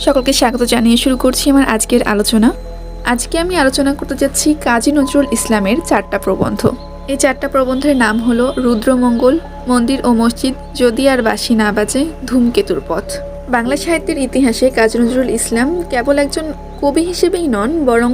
সকলকে স্বাগত জানিয়ে শুরু করছি আমার আজকের আলোচনা। আজকে আমি আলোচনা করতে যাচ্ছি কাজী নজরুল ইসলামের 4টা প্রবন্ধ। এই 4টা প্রবন্ধের নাম হলো রুদ্রমঙ্গল, মন্দির ও মসজিদ, যদি আর বাঁশি না বাজে, ধূমকেতুর পথ। বাংলা সাহিত্যের ইতিহাসে কাজী নজরুল ইসলাম কেবল একজন কবি হিসেবেই নন, বরং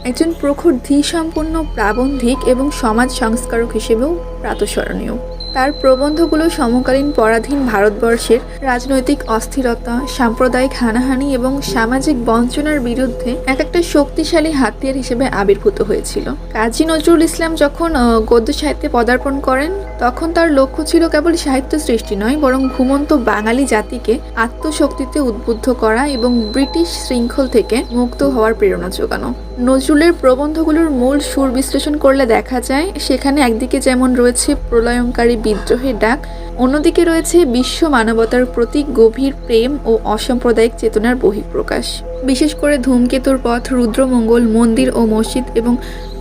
একজন প্রখর ধীসম্পন্ন প্রাবন্ধিক এবং সমাজ সংস্কারক হিসেবেও প্রাতঃস্মরণীয়। তার প্রবন্ধগুলো সমকালীন পরাধীন ভারতবর্ষের রাজনৈতিক অস্থিরতা, সাম্প্রদায়িক হানাহানি এবং সামাজিক বঞ্চনার বিরুদ্ধে একটা শক্তিশালী হাতিয়ার হিসেবে আবির্ভূত হয়েছিল। কাজী নজরুল ইসলাম যখন গদ্য সাহিত্যে পদার্পণ করেন, তখন তার লক্ষ্য ছিল কেবল সাহিত্য সৃষ্টি নয়, বরং ঘুমন্ত বাঙালি জাতিকে আত্মশক্তিতে উদ্বুদ্ধ করা এবং ব্রিটিশ শৃঙ্খল থেকে মুক্ত হওয়ার প্রেরণা যোগানো। নজরুলের প্রবন্ধগুলোর মূল সুর বিশ্লেষণ করলে দেখা যায়, সেখানে একদিকে যেমন রয়েছে প্রলয়ঙ্কারী বিদ্রোহের ডাক, অন্যদিকে রয়েছে বিশ্ব মানবতার প্রতি গভীর প্রেম ও অসাম্প্রদায়িক চেতনার বহিঃপ্রকাশ। বিশেষ করে ধূমকেতুর পথ, রুদ্রমঙ্গল, মন্দির ও মসজিদ এবং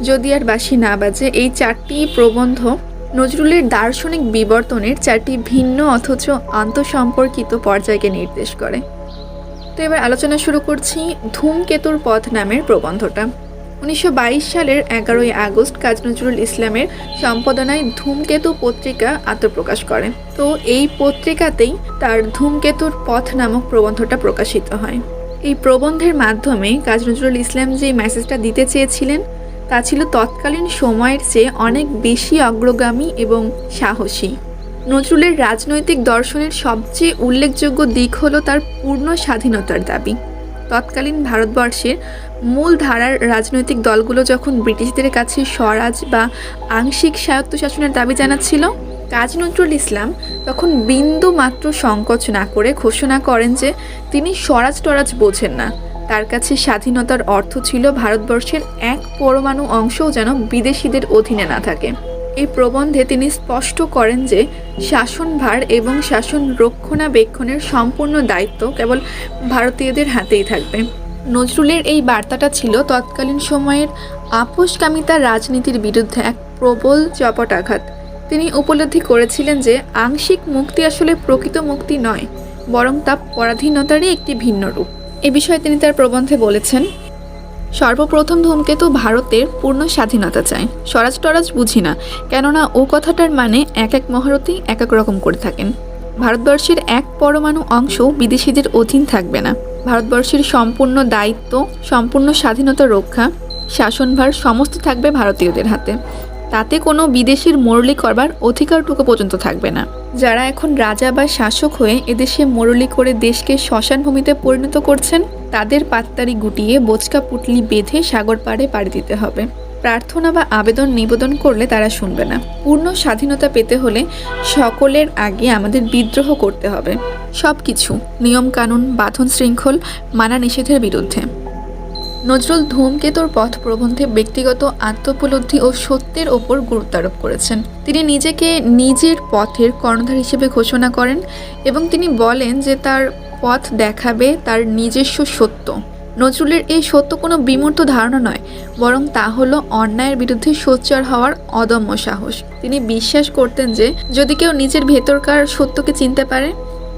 যদি আর বাঁশি না বাজে, এই 4টি প্রবন্ধ নজরুলের দার্শনিক বিবর্তনের 4টি ভিন্ন অথচ আন্তঃসম্পর্কিত পর্যায়কে নির্দেশ করে। তো এবার আলোচনা শুরু করছি ধূমকেতুর পথ নামের প্রবন্ধটা। 1922 সালের 11ই আগস্ট কাজী নজরুল ইসলামের সম্পাদনায় ধূমকেতু পত্রিকা আত্মপ্রকাশ করে। তো এই পত্রিকাতেই তার ধূমকেতুর পথ নামক প্রবন্ধটা প্রকাশিত হয়। এই প্রবন্ধের মাধ্যমে কাজী নজরুল ইসলাম যে মেসেজটা দিতে চেয়েছিলেন, তা ছিল তৎকালীন সময়ের চেয়ে অনেক বেশি অগ্রগামী এবং সাহসী। নজরুলের রাজনৈতিক দর্শনের সবচেয়ে উল্লেখযোগ্য দিক হলো তার পূর্ণ স্বাধীনতার দাবি। তৎকালীন ভারতবর্ষের মূল ধারার রাজনৈতিক দলগুলো যখন ব্রিটিশদের কাছে স্বরাজ বা আংশিক স্বায়ত্তশাসনের দাবি জানাচ্ছিল, কাজী নজরুল ইসলাম তখন বিন্দু মাত্র সংকোচ না করে ঘোষণা করেন যে তিনি স্বরাজ টরাজ বোঝেন না। তার কাছে স্বাধীনতার অর্থ ছিল ভারতবর্ষের এক পরমাণু অংশও যেন বিদেশিদের অধীনে না থাকে। এই প্রবন্ধে তিনি স্পষ্ট করেন যে শাসনভার এবং শাসন রক্ষণাবেক্ষণের সম্পূর্ণ দায়িত্ব কেবল ভারতীয়দের হাতেই থাকবে। নজরুলের এই বার্তাটা ছিল তৎকালীন সময়ের আপোষকামিতা রাজনীতির বিরুদ্ধে এক প্রবল চপটাঘাত। তিনি উপলব্ধি করেছিলেন যে আংশিক মুক্তি আসলে প্রকৃত মুক্তি নয়, বরং তা পরাধীনতারই একটি ভিন্ন রূপ। এ বিষয়ে তিনি তার প্রবন্ধে বলেছেন, সর্বপ্রথম ধূমকেতু ভারতের পূর্ণ স্বাধীনতা চায়, স্বরাজ টরাজ বুঝি না, কেননা ও কথাটার মানে এক এক মহারথী এক এক রকম করে থাকেন। ভারতবর্ষের এক পরমাণু অংশ বিদেশিদের অধীন থাকবে না। ভারতবর্ষের সম্পূর্ণ দায়িত্ব, সম্পূর্ণ স্বাধীনতা রক্ষা, শাসনভার সমস্ত থাকবে ভারতীয়দের হাতে। তাতে কোনো বিদেশির মোরলি করবার অধিকারটুকু পর্যন্ত থাকবে না। যারা এখন রাজা বা শাসক হয়ে এদেশে মোরলি করে দেশকে শ্মশান ভূমিতে পরিণত করছেন, তাদের পাত্তারি গুটিয়ে বোচকা পুটলি বেঁধে সাগর পাড়ে পাড়ি দিতে হবে। প্রার্থনা বা আবেদন নিবেদন করলে তারা শুনবে না। পূর্ণ স্বাধীনতা পেতে হলে সকলের আগে আমাদের বিদ্রোহ করতে হবে, সব কিছু নিয়মকানুন, বাঁধন শৃঙ্খল মানা নিষেধের বিরুদ্ধে। নজরুল ধূমকেতুর পথ প্রবন্ধে ব্যক্তিগত আত্মোপলব্ধি ও সত্যের ওপর গুরুত্ব আরোপ করেছেন। তিনি নিজেকে নিজের পথের কর্ণধার হিসেবে ঘোষণা করেন এবং তিনি বলেন যে তার পথ দেখাবে তার নিজস্ব সত্য। নজরুলের এই সত্য কোনো বিমূর্ত ধারণা নয়, বরং তা হলো অন্যায়ের বিরুদ্ধে সোচ্চার হওয়ার অদম্য সাহস। তিনি বিশ্বাস করতেন যে যদি কেউ নিজের ভেতরকার সত্যকে চিনতে পারে,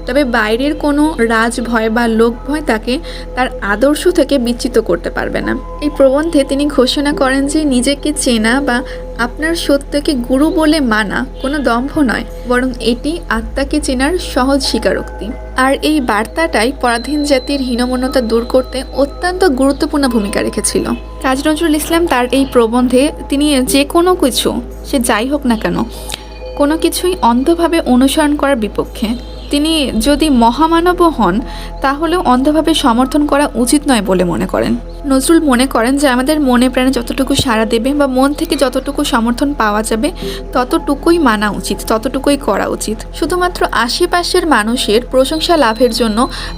তবে বাইরের কোনো রাজ ভয় বা লোক ভয় তাকে তার আদর্শ থেকে বিচ্যুত করতে পারবে না। এই প্রবন্ধে তিনি ঘোষণা করেন যে নিজেকে চেনা বা আপনার সত্যকে গুরু বলে মানা কোনো দম্ভ নয়, বরং এটি আত্মাকে চেনার সহজ স্বীকারোক্তি। আর এই বার্তাটাই পরাধীন জাতির হীনমন্যতা দূর করতে অত্যন্ত গুরুত্বপূর্ণ ভূমিকা রেখেছিল। কাজী নজরুল ইসলাম তার এই প্রবন্ধে তিনি যে কোনো কিছু, সে যাই হোক না কেন, কোনো কিছুই অন্ধভাবে অনুসরণ করার বিপক্ষে। তিনি যদি মহামানবও হন, তাহলেও অন্ধভাবে সমর্থন করা উচিত নয় বলে মনে করেন। নজরুল মনে করেন যে আমাদের মনে প্রাণে যতটুকু সাড়া দেবে বা মন থেকে যতটুকু সমর্থন পাওয়া যাবে, ততটুকুই মানা উচিত, ততটুকুই করা উচিত। শুধুমাত্র আশেপাশের মানুষের প্রশংসা লাভের জন্য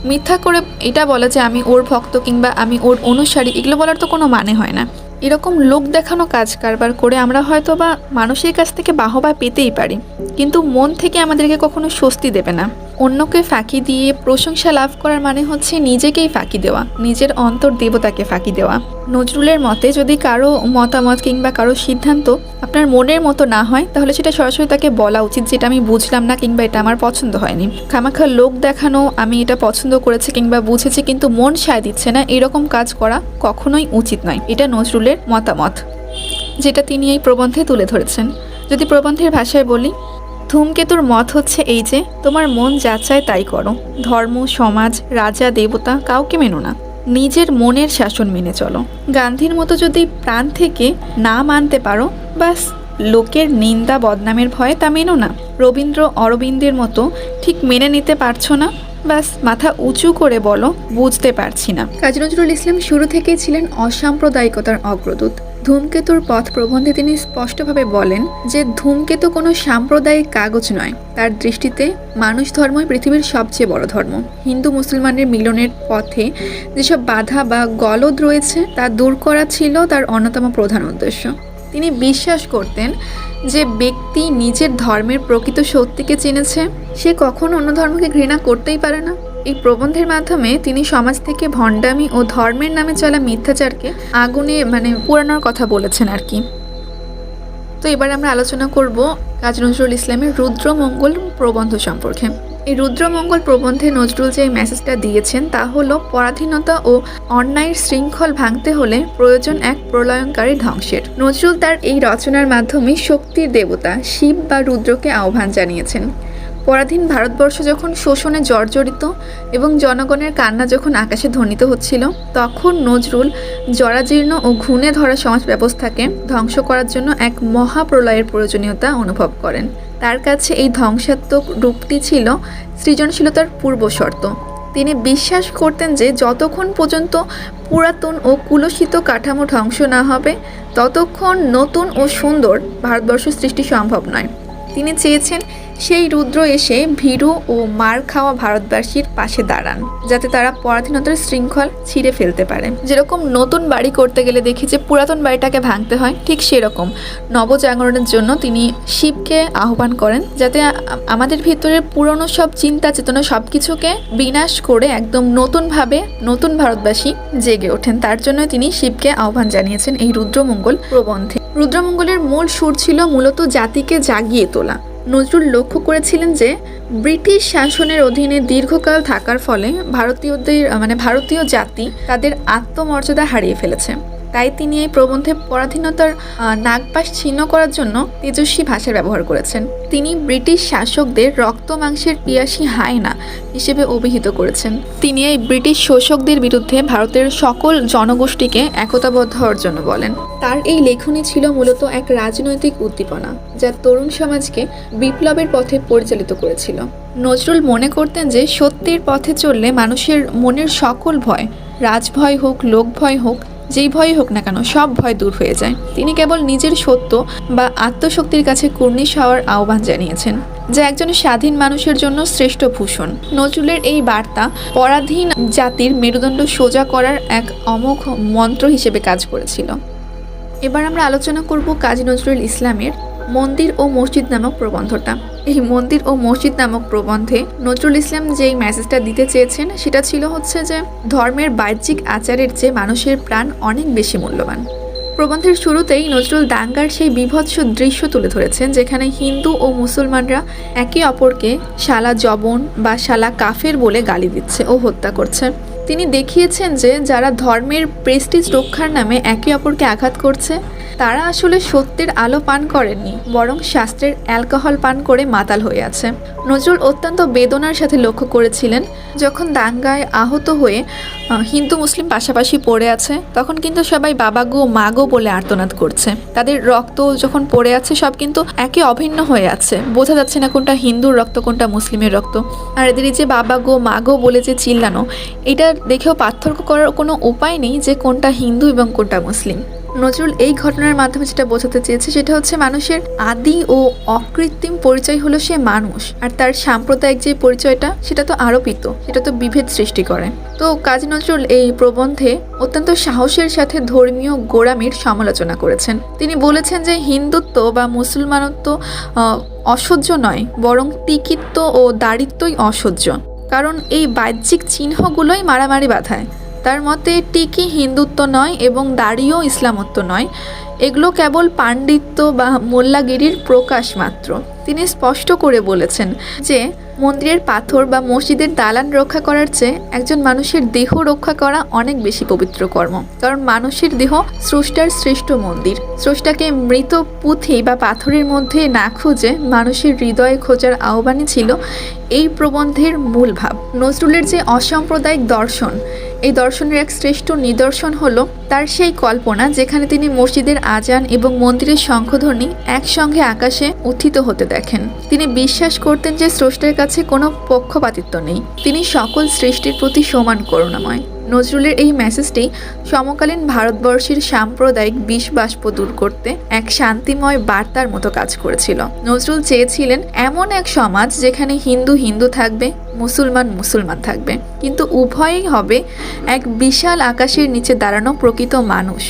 মিথ্যা করে এটা বলা যে আমি ওর ভক্ত কিংবা আমি ওর অনুসারী, এগুলো বলার তো কোনো মানে হয় না। এরকম লোক দেখানো কাজ কারবার করে আমরা হয়তো বা মানুষের কাছ থেকে বাহবা পেতেই পারি, কিন্তু মন থেকে আমাদেরকে কখনো স্বস্তি দেবে না। অন্যকে ফাঁকি দিয়ে প্রশংসা লাভ করার মানে হচ্ছে নিজেকেই ফাঁকি দেওয়া, নিজের অন্তর দেবতাকে ফাঁকি দেওয়া। নজরুলের মতে যদি কারো মতামত কিংবা কারো সিদ্ধান্ত আপনার মনের মতো না হয় তাহলে সেটা সরাসরি তাকে বলা উচিত, যেটা আমি বুঝলাম না কিংবা এটা আমার পছন্দ হয়নি। খামাখা লোক দেখানো আমি এটা পছন্দ করেছি কিংবা বুঝেছি কিন্তু মন সায় দিচ্ছে না, এরকম কাজ করা কখনোই উচিত নয়। এটা নজরুলের মতামত, যেটা তিনি এই প্রবন্ধে তুলে ধরেছেন। যদি প্রবন্ধের ভাষায় বলি, ধূমকেতুর মত হচ্ছে এই যে তোমার মন যা চায় তাই করো, ধর্ম, সমাজ, রাজা, দেবতা কাউকে মেনো না, নিজের মনের শাসন মেনে চলো। গান্ধীর মতো যদি প্রাণ থেকে না মানতে পারো, বাস লোকের নিন্দা বদনামের ভয়ে তা মেনো না। রবীন্দ্র অরবিন্দের মতো ঠিক মেনে নিতে পারছো না, বাস মাথা উঁচু করে বলো বুঝতে পারছি না। কাজী নজরুল ইসলাম শুরু থেকেই ছিলেন অসাম্প্রদায়িকতার অগ্রদূত। ধূমকেতুর পথ প্রবন্ধে তিনি স্পষ্টভাবে বলেন যে ধূমকেতু কোনো সাম্প্রদায়িক কাগজ নয়, তার দৃষ্টিতে মানুষ ধর্মই পৃথিবীর সবচেয়ে বড় ধর্ম। হিন্দু মুসলমানের মিলনের পথে যেসব বাধা বা গলদ রয়েছে তা দূর করা ছিল তার অন্যতম প্রধান উদ্দেশ্য। তিনি বিশ্বাস করতেন যে ব্যক্তি নিজের ধর্মের প্রকৃত সত্যিকে চিনেছে, সে কখনো অন্য ধর্মকে ঘৃণা করতেই পারে না। এই প্রবন্ধের মাধ্যমে তিনি সমাজ থেকে ভণ্ডামি ও ধর্মের নামে চলা মিথ্যাচারকে আগুনে পোড়ানোর কথা বলেছেন আর কি। তো এবার আমরা আলোচনা করব কাজী নজরুল ইসলামের রুদ্রমঙ্গল প্রবন্ধ সম্পর্কে। এই রুদ্রমঙ্গল প্রবন্ধে নজরুল যে মেসেজটা দিয়েছেন তা হলো পরাধীনতা ও অন্যায়ের শৃঙ্খল ভাঙতে হলে প্রয়োজন এক প্রলয়ঙ্কারী ধ্বংসের। নজরুল তার এই রচনার মাধ্যমে শক্তির দেবতা শিব বা রুদ্রকে আহ্বান জানিয়েছেন। পরাধীন ভারতবর্ষ যখন শোষণে জর্জরিত এবং জনগণের কান্না যখন আকাশে ধ্বনিত হচ্ছিল, তখন নজরুল জরাজীর্ণ ও ঘুণে ধরা সমাজ ব্যবস্থাকে ধ্বংস করার জন্য এক মহাপ্রলয়ের প্রয়োজনীয়তা অনুভব করেন। তার কাছে এই ধ্বংসাত্মক রূপটি ছিল সৃজনশীলতার পূর্বশর্ত। তিনি বিশ্বাস করতেন যে যতক্ষণ পর্যন্ত পুরাতন ও কুলসিত কাঠামো ধ্বংস না হবে ততক্ষণ নতুন ও সুন্দর ভারতবর্ষ সৃষ্টি সম্ভব নয়। তিনি চেয়েছেন সেই রুদ্র এসে ভীরু ও মার খাওয়া ভারতবাসীর পাশে দাঁড়ান, যাতে তারা পরাধীনতার শৃঙ্খল ছিঁড়ে ফেলতে পারে। যেরকম নতুন বাড়ি করতে গেলে দেখি যে পুরাতন বাড়িটাকে ভাঙতে হয়, ঠিক সেরকম নবজাগরণের জন্য তিনি শিবকে আহ্বান করেন, যাতে আমাদের ভিতরে পুরনো সব চিন্তা চেতনা সব কিছুকে বিনাশ করে একদম নতুনভাবে নতুন ভারতবাসী জেগে ওঠেন। তার জন্য তিনি শিবকে আহ্বান জানিয়েছেন এই রুদ্রমঙ্গল প্রবন্ধে। রুদ্রমঙ্গলের মূল সুর ছিল মূলত জাতিকে জাগিয়ে তোলা। নজরুল লক্ষ্য করেছিলেন যে ব্রিটিশ শাসনের অধীনে দীর্ঘকাল থাকার ফলে ভারতীয় জাতি তাদের আত্মমর্যাদা হারিয়ে ফেলেছে। তাই তিনি এই প্রবন্ধে পরাধীনতার নাগপাশ ছিন্ন করার জন্য তেজস্বী ভাষার ব্যবহার করেছেন। তিনি ব্রিটিশ শাসকদের রক্ত মাংসের পিয়াসী হায়না হিসেবে অভিহিত করেছেন। তিনি এই ব্রিটিশ শোষকদের বিরুদ্ধে ভারতের সকল জনগোষ্ঠীকে একতাবদ্ধ হওয়ার জন্য বলেন। তার এই লেখনী ছিল মূলত এক রাজনৈতিক উদ্দীপনা, যা তরুণ সমাজকে বিপ্লবের পথে পরিচালিত করেছিল। নজরুল মনে করতেন যে সত্যের পথে চললে মানুষের মনের সকল ভয়, রাজভয় হোক, লোক ভয় হোক, যেই ভয় হোক না কেন, সব ভয় দূর হয়ে যায়। তিনি কেবল নিজের সত্য বা আত্মশক্তির কাছে কুর্নিশ হওয়ার আহ্বান জানিয়েছেন, যা একজন স্বাধীন মানুষের জন্য শ্রেষ্ঠ ভূষণ। নজরুলের এই বার্তা পরাধীন জাতির মেরুদণ্ড সোজা করার এক অমোঘ মন্ত্র হিসেবে কাজ করেছিল। এবার আমরা আলোচনা করব কাজী নজরুল ইসলামের মন্দির ও মসজিদ নামক প্রবন্ধটা। এই মন্দির ও মসজিদ নামক প্রবন্ধে নজরুল ইসলাম যেই মেসেজটা দিতে চেয়েছেন সেটা ছিল হচ্ছে যে ধর্মের বাহ্যিক আচারের চেয়ে মানুষের প্রাণ অনেক বেশি মূল্যবান। প্রবন্ধের শুরুতেই নজরুল দাঙ্গার সেই বীভৎস দৃশ্য তুলে ধরেছেন, যেখানে হিন্দু ও মুসলমানরা একে অপরকে শালা জবন বা শালা কাফের বলে গালি দিচ্ছে ও হত্যা করছে। তিনি দেখিয়েছেন যে যারা ধর্মের প্রেস্টিজ রক্ষার নামে একে অপরকে আঘাত করছে তারা আসলে সত্যের আলো পান করেননি, বরং শাস্ত্রের অ্যালকোহল পান করে মাতাল হয়ে আছে। নজরুল অত্যন্ত বেদনার সাথে লক্ষ্য করেছিলেন যখন দাঙ্গায় আহত হয়ে হিন্দু মুসলিম পাশাপাশি পড়ে আছে, তখন কিন্তু সবাই বাবা গো মা গো বলে আর্তনাদ করছে। তাদের রক্ত যখন পড়ে আছে সব কিন্তু একে অভিন্ন হয়ে আছে, বোঝা যাচ্ছে না কোনটা হিন্দুর রক্ত কোনটা মুসলিমের রক্ত। আর এদের যে বাবা গো মা গো বলে যে চিল্লানো, এটা দেখেও পার্থক্য করার কোনো উপায় নেই যে কোনটা হিন্দু এবং কোনটা মুসলিম। নজরুল এই ঘটনার মাধ্যমে যেটা বোঝাতে চেয়েছে সেটা হচ্ছে মানুষের আদি ও অকৃত্রিম পরিচয় হলো সে মানুষ, আর তার সাম্প্রদায়িক যে পরিচয়টা সেটা তো আরোপিত, সেটা তো বিভেদ সৃষ্টি করে। তো কাজী নজরুল এই প্রবন্ধে অত্যন্ত সাহসের সাথে ধর্মীয় গোঁড়ামির সমালোচনা করেছেন। তিনি বলেছেন যে হিন্দুত্ব বা মুসলমানত্ব অসহ্য নয়, বরং টিকিত্ব ও দারিদ্রই অসহ্য, কারণ এই বাহ্যিক চিহ্নগুলোই মারামারি বাধায়। তার মতে টিকি হিন্দুত্ব নয় এবং দাড়িও ইসলামত্ব নয়, এগুলো কেবল পাণ্ডিত্য বা মোল্লাগিরির প্রকাশ মাত্র। তিনি স্পষ্ট করে বলেছেন যে মন্দিরের পাথর বা মসজিদের দালান রক্ষা করার চেয়ে একজন মানুষের দেহ রক্ষা করা অনেক বেশি পবিত্র কর্ম, কারণ মানুষের দেহ স্রষ্টার শ্রেষ্ঠ মন্দির। স্রষ্টাকে মৃত পুঁথি বা পাথরের মধ্যে না খুঁজে মানুষের হৃদয়ে খোঁজার আহ্বানই ছিল এই প্রবন্ধের মূল ভাব। নজরুলের যে অসাম্প্রদায়িক দর্শন, এই দর্শনের এক শ্রেষ্ঠ নিদর্শন হলো তার সেই কল্পনা যেখানে তিনি মসজিদের আজান এবং মন্দিরের শঙ্খধ্বনি একসঙ্গে আকাশে উত্থিত হতে দেখেন। তিনি বিশ্বাস করতেন যে স্রষ্টার কাছে কোনো পক্ষপাতিত্ব নেই, তিনি সকল সৃষ্টির প্রতি সমান করুণাময়। নজরুলের এই মেসেজটি সমকালীন ভারতবর্ষের সাম্প্রদায়িক বিষবাষ্প দূর করতে এক শান্তিময় বার্তার মতো কাজ করেছিল। নজরুল চেয়েছিলেন এমন এক সমাজ যেখানে হিন্দু হিন্দু থাকবে, মুসলমান মুসলমান থাকবে, কিন্তু উভয়ই হবে এক বিশাল আকাশের নিচে দাঁড়ানো প্রকৃত মানুষ।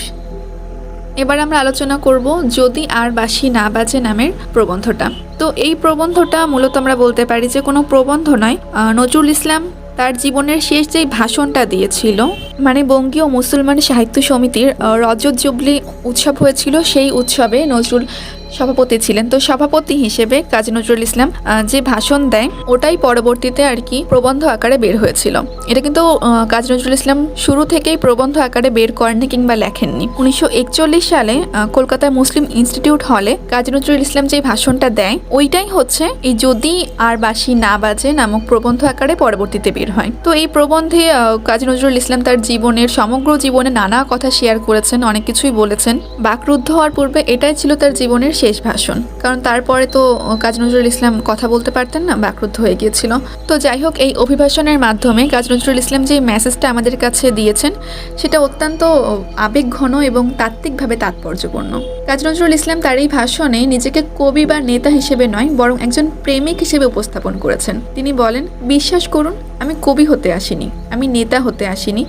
এবার আমরা আলোচনা করব যদি আর বাঁশি না বাজে নামের প্রবন্ধটা। তো এই প্রবন্ধটা মূলত আমরা বলতে পারি যে কোনো প্রবন্ধ নয়, নজরুল ইসলাম তার জীবনের শেষ যেই ভাষণটা দিয়েছিল, মানে বঙ্গীয় মুসলমান সাহিত্য সমিতির রজত জুবলি উৎসব হয়েছিল, সেই উৎসবে নজরুল সভাপতি ছিলেন। তো সভাপতি হিসেবে কাজী নজরুল ইসলাম যে ভাষণ দেয় ওটাই পরবর্তীতে আর কি প্রবন্ধ আকারে বের হয়েছিল। এটা কিন্তু কাজী নজরুল ইসলাম শুরু থেকেই প্রবন্ধ আকারে বের করেননি কিংবা লেখেননি। 1941 সালে কলকাতার মুসলিম ইনস্টিটিউট হলে কাজী নজরুল ইসলাম যে ভাষণটা দেয় ওইটাই হচ্ছে এই যদি আর বাঁশি না বাজে নামক প্রবন্ধ আকারে পরবর্তীতে বের হয়। তো এই প্রবন্ধে কাজী নজরুল ইসলাম তার জীবনের সমগ্র জীবনে নানা কথা শেয়ার করেছেন, অনেক কিছুই বলেছেন। বাকরুদ্ধ হওয়ার পূর্বে এটাই ছিল তার জীবনের শেষ ভাষণ, কারণ তারপরে তো কাজী নজরুল ইসলাম কথা বলতে পারতেন না, বাকরুদ্ধ হয়ে গিয়েছিল। তো যাই হোক, এই অভিভাষণের মাধ্যমে কাজী নজরুল ইসলাম যে মেসেজটা আমাদের কাছে দিয়েছেন সেটা অত্যন্ত আবেগঘন এবং তাত্ত্বিকভাবে তাৎপর্যপূর্ণ। কাজী নজরুল ইসলাম তার এই ভাষণে নিজেকে কবি বা নেতা হিসেবে নয়, বরং একজন প্রেমিক হিসেবে উপস্থাপন করেছেন। তিনি বলেন, বিশ্বাস করুন, আমি কবি হতে আসিনি, আমি নেতা হতে আসিনি,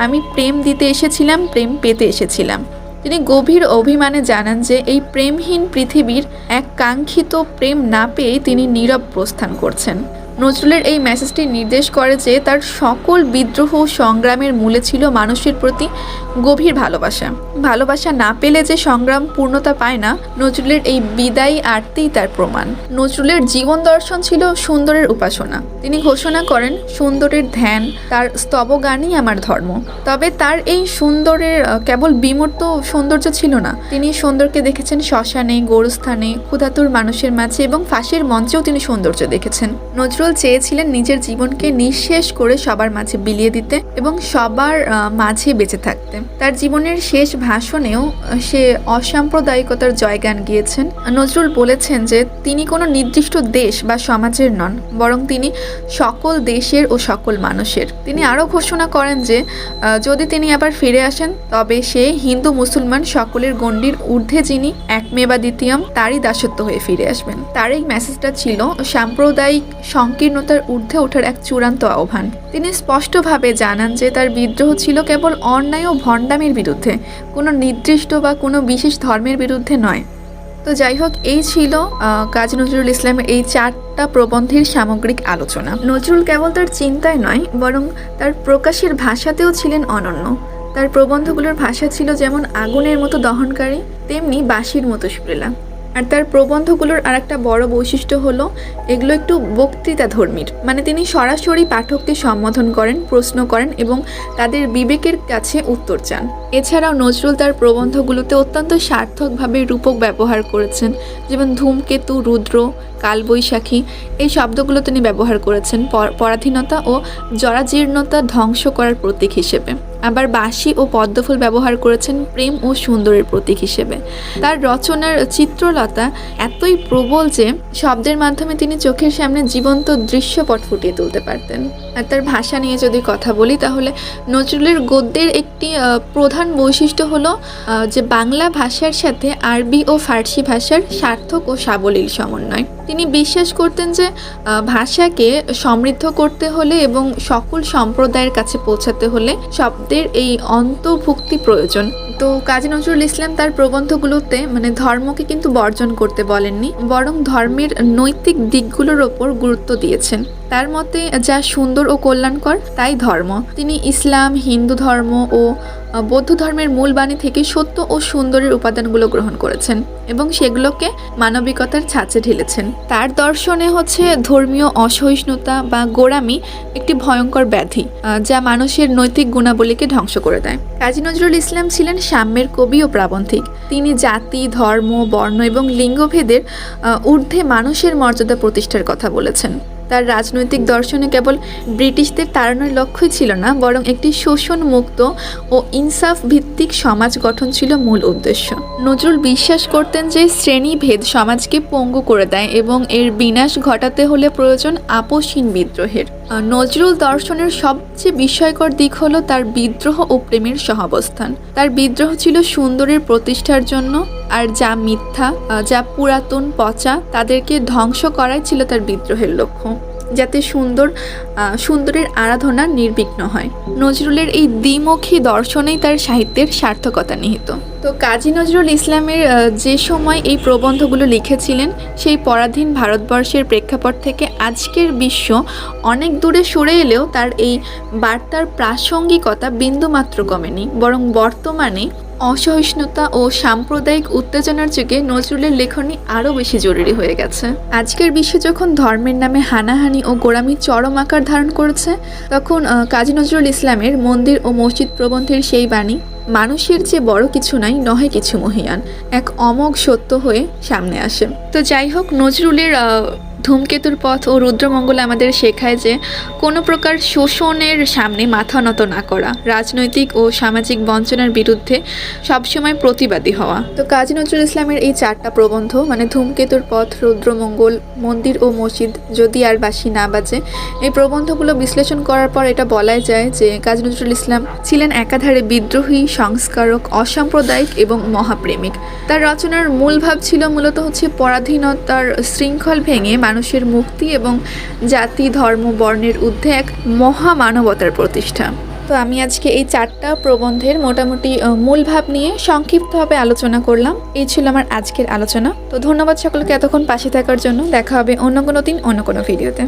আমি প্রেম দিতে এসেছিলাম, প্রেম পেতে এসেছিলাম। তিনি গভীর অভিমানে জানান যে এই প্রেমহীন পৃথিবীর এক কাঙ্ক্ষিত প্রেম না পেয়ে তিনি নীরব প্রস্থান করছেন। নজরুলের এই মেসেজটি নির্দেশ করে যে তার সকল বিদ্রোহ ও সংগ্রামের মূলে ছিল মানুষের প্রতি গভীর ভালোবাসা। ভালোবাসা না পেলে যে সংগ্রাম পূর্ণতা পায় না, নজরুলের এই বিদায়ী আরতিই তার প্রমাণ। নজরুলের জীবন দর্শন ছিল সুন্দরের উপাসনা। তিনি ঘোষণা করেন, সুন্দরের ধ্যান, তার স্তবগানই আমার ধর্ম। তবে তার এই সুন্দরের কেবল বিমূর্ত সৌন্দর্য ছিল না, তিনি সুন্দরকে দেখেছেন শ্মশানে, গোরস্থানে, ক্ষুধাতুর মানুষের মাঝে এবং ফাঁসির মঞ্চেও তিনি সৌন্দর্য দেখেছেন। নজরুল চেয়েছিলেন নিজের জীবনকে নিঃশেষ করে সবার মাঝে বিলিয়ে দিতে এবং সবার মাঝে বেঁচে থাকতে। তার জীবনের শেষ ভাষণেও সে অসাম্প্রদায়িকতার জয়গান গিয়েছেন। নজরুল বলেছেন যে তিনি কোনো নির্দিষ্ট দেশ বা সমাজের নন, বরং তিনি সকল দেশের ও সকল মানুষের। তিনি আরও ঘোষণা করেন যে যদি তিনি আবার ফিরে আসেন তবে সে হিন্দু মুসলমান সকলের গণ্ডির ঊর্ধ্বে যিনি এক মে বা দ্বিতীয়ম তারই দাসত্ব হয়ে ফিরে আসবেন। তার এই মেসেজটা ছিল সাম্প্রদায়িক সংকীর্ণতার ঊর্ধ্বে ওঠার এক চূড়ান্ত আহ্বান। তিনি স্পষ্টভাবে জানান যে তার বিদ্রোহ ছিল কেবল অন্যায় ও ভণ্ডামির বিরুদ্ধে, কোনো নির্দিষ্ট বা কোনো বিশেষ ধর্মের বিরুদ্ধে নয়। তো যাই হোক, এই ছিল কাজী নজরুল ইসলামের এই 4টা প্রবন্ধের সামগ্রিক আলোচনা। নজরুল কেবল তার চিন্তায় নয়, বরং তার প্রকাশের ভাষাতেও ছিলেন অনন্য। তার প্রবন্ধগুলোর ভাষা ছিল যেমন আগুনের মতো দহনকারী, তেমনি বাঁশির মতো সুরেলা। আর তার প্রবন্ধগুলোর আর একটা বড় বৈশিষ্ট্য হলো এগুলো একটু বক্তৃতা ধর্মীর, মানে তিনি সরাসরি পাঠককে সম্বোধন করেন, প্রশ্ন করেন এবং তাদের বিবেকের কাছে উত্তর চান। এছাড়াও নজরুল তার প্রবন্ধগুলোতে অত্যন্ত সার্থকভাবে রূপক ব্যবহার করেছেন, যেমন ধূমকেতু, রুদ্র, কালবৈশাখী এই শব্দগুলো তিনি ব্যবহার করেছেন পরাধীনতা ও জরাজীর্ণতা ধ্বংস করার প্রতীক হিসেবে। আবার বাঁশি ও পদ্মফুল ব্যবহার করেছেন প্রেম ও সুন্দরের প্রতীক হিসেবে। তার রচনার চিত্রলতা এতই প্রবল যে শব্দের মাধ্যমে তিনি চোখের সামনে জীবন্ত দৃশ্যপট ফুটিয়ে তুলতে পারতেন। আর তার ভাষা নিয়ে যদি কথা বলি তাহলে নজরুলের গদ্যের একটি প্রধান বৈশিষ্ট্য হলো যে বাংলা ভাষার সাথে আরবি ও ফার্সি ভাষার সার্থক ও সাবলীল সমন্বয়। তিনি বিশ্বাস করতেন যে ভাষাকে সমৃদ্ধ করতে হলে এবং সকল সম্প্রদায়ের কাছে পৌঁছাতে হলে শব্দের এই অন্তর্ভুক্তি প্রয়োজন। তো তো কাজী নজরুল ইসলাম তার প্রবন্ধগুলোতে ধর্মকে কিন্তু বর্জন করতে বলেননি, বরং ধর্মের নৈতিক দিকগুলোর ওপর গুরুত্ব দিয়েছেন। তার মতে যা সুন্দর ও কল্যাণকর তাই ধর্ম। তিনি ইসলাম, হিন্দু ধর্ম ও বৌদ্ধ ধর্মের মূল বাণী থেকে সত্য ও সুন্দরের উপাদানগুলো গ্রহণ করেছেন এবং সেগুলোকে মানবিকতার ছাঁচে ঢেলেছেন। তার দর্শনে ধর্মীয় অসহিষ্ণুতা বা গোঁড়ামি একটি ভয়ঙ্কর ব্যাধি, যা মানুষের নৈতিক গুণাবলীকে ধ্বংস করে দেয়। কাজী নজরুল ইসলাম ছিলেন সাম্যের কবি ও প্রাবন্ধিক। তিনি জাতি, ধর্ম, বর্ণ এবং লিঙ্গভেদের ঊর্ধ্বে মানুষের মর্যাদা প্রতিষ্ঠার কথা বলেছেন। তার রাজনৈতিক দর্শনে কেবল ব্রিটিশদের তাড়ানোর লক্ষ্যই ছিল না, বরং একটি শোষণ মুক্ত ও ইনসাফ ভিত্তিক সমাজ গঠন ছিল মূল উদ্দেশ্য। নজরুল বিশ্বাস করতেন যে শ্রেণীভেদ সমাজকে পঙ্গু করে দেয় এবং এর বিনাশ ঘটাতে হলে প্রয়োজন আপোষহীন বিদ্রোহের। নজরুল দর্শনের সবচেয়ে বিস্ময়কর দিক হলো তার বিদ্রোহ ও প্রেমের সহাবস্থান। তার বিদ্রোহ ছিল সুন্দরের প্রতিষ্ঠার জন্য, আর যা মিথ্যা, যা পুরাতন, পচা, তাদেরকে ধ্বংস করাই ছিল তার বিদ্রোহের লক্ষ্য, যাতে সুন্দরের আরাধনা নির্বিঘ্ন হয়। নজরুলের এই দ্বিমুখী দর্শনেই তার সাহিত্যের সার্থকতা নিহিত। তো কাজী নজরুল ইসলামের যে সময় এই প্রবন্ধগুলো লিখেছিলেন, সেই পরাধীন ভারতবর্ষের প্রেক্ষাপট থেকে আজকের বিশ্ব অনেক দূরে সরে এলেও তার এই বার্তার প্রাসঙ্গিকতা বিন্দুমাত্র কমেনি, বরং বর্তমানে অসহিষ্ণুতা ও সাম্প্রদায়িক উত্তেজনার যুগে নজরুলের লেখনী আরও বেশি জরুরি হয়ে গেছে। আজকের বিশ্বে যখন ধর্মের নামে হানাহানি ও গোঁড়ামি চরম আকার ধারণ করেছে, তখন কাজী নজরুল ইসলামের মন্দির ও মসজিদ প্রবন্ধের সেই বাণী, মানুষের চেয়ে বড় কিছু নাই, নহে কিছু মহিয়ান, এক অমোঘ সত্য হয়ে সামনে আসে। তো যাই হোক, নজরুলের ধূমকেতুর পথ ও রুদ্রমঙ্গল আমাদের শেখায় যে কোনো প্রকার শোষণের সামনে মাথা নত না করা, রাজনৈতিক ও সামাজিক বঞ্চনার বিরুদ্ধে সবসময় প্রতিবাদী হওয়া। তো কাজী নজরুল ইসলামের এই 4টা প্রবন্ধ ধূমকেতুর পথ, রুদ্রমঙ্গল, মন্দির ও মসজিদ, যদি আর বাঁশি না বাজে, এই প্রবন্ধগুলো বিশ্লেষণ করার পর এটা বলাই যায় যে কাজী নজরুল ইসলাম ছিলেন একাধারে বিদ্রোহী, সংস্কারক, অসাম্প্রদায়িক এবং মহাপ্রেমিক। তার রচনার মূল ভাব ছিল মূলত পরাধীনতার শৃঙ্খল ভেঙে মানুষের মুক্তি এবং জাতি, ধর্ম, বর্ণের ঊর্ধ্বে এক মহামানবতার প্রতিষ্ঠা। তো আমি আজকে এই 4টা প্রবন্ধের মোটামুটি মূল ভাব নিয়ে সংক্ষিপ্তভাবে আলোচনা করলাম। এই ছিল আমার আজকের আলোচনা। তো ধন্যবাদ সকলকে এতক্ষণ পাশে থাকার জন্য। দেখা হবে অন্য কোনো দিন অন্য কোনো ভিডিওতে।